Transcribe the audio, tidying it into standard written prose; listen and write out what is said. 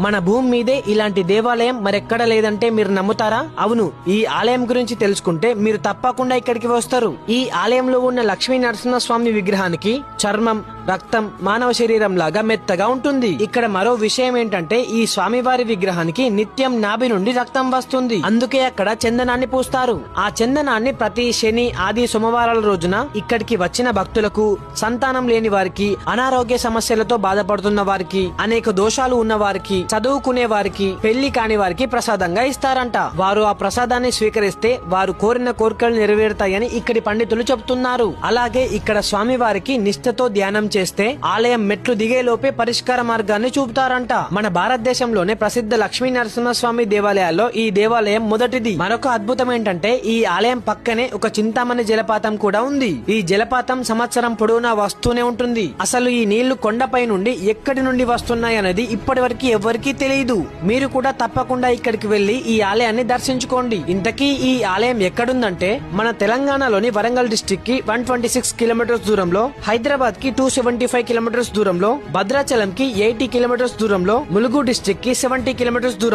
మన భూమి మీదే ఇలాంటి దేవాలయం మరెక్కడ లేదంటే మీరు నమ్ముతారా? అవును, ఈ ఆలయం గురించి తెలుసుకుంటే మీరు తప్పకుండా ఇక్కడికి వస్తారు. ఈ ఆలయంలో ఉన్న లక్ష్మీ నరసింహస్వామి విగ్రహానికి చర్మం, రక్తం మానవ శరీరం లాగా మెత్తగా ఉంటుంది. ఇక్కడ మరో విషయం ఏంటంటే ఈ స్వామివారి విగ్రహానికి నిత్యం నాభి నుండి రక్తం వస్తుంది. అందుకే అక్కడ చందనాన్ని పూస్తారు. ఆ చందనాన్ని ప్రతి శని, ఆది, సోమవారాల రోజున ఇక్కడికి వచ్చిన భక్తులకు, సంతానం లేని వారికి, అనారోగ్య సమస్యలతో బాధపడుతున్న వారికి, అనేక దోషాలు ఉన్న వారికి, చదువుకునే వారికి, పెళ్లి కాని వారికి ప్రసాదంగా ఇస్తారంట. వారు ఆ ప్రసాదాన్ని స్వీకరిస్తే వారు కోరిన కోరికలు నెరవేరుతాయని ఇక్కడి పండితులు చెబుతున్నారు. అలాగే ఇక్కడ స్వామివారికి నిష్ఠతో ధ్యానం చేస్తే ఆలయం మెట్లు దిగేలోపే పరిష్కార మార్గాన్ని చూపుతారంట. మన భారతదేశంలోనే ప్రసిద్ధ లక్ష్మీ నరసింహస్వామి దేవాలయాల్లో ఈ దేవాలయం మొదటిది. మరొక అద్భుతం ఏంటంటే ఈ ఆలయం పక్కనే ఒక చింతామణి జలపాతం కూడా ఉంది. ఈ జలపాతం సంవత్సరం పొడవునా వస్తూనే ఉంటుంది. అసలు ఈ నీళ్లు కొండపై నుండి ఎక్కడి నుండి వస్తున్నాయనేది ఇప్పటి వరకు ఎవరికీ తెలియదు. మీరు కూడా తప్పకుండా ఇక్కడికి వెళ్లి ఈ ఆలయాన్ని దర్శించుకోండి. ఇంతకీ ఈ ఆలయం ఎక్కడుందంటే మన తెలంగాణలోని వరంగల్ డిస్ట్రిక్ట్ కి 126 కిలోమీటర్స్ దూరంలో, హైదరాబాద్ కి 275 కిలోమీటర్స్ దూరంలో, భద్రాచలం కి 80 కిలోమీటర్స్ దూరంలో, ములుగు డిస్ట్రిక్ట్ కి 70 కిలోమీటర్స్ దూరం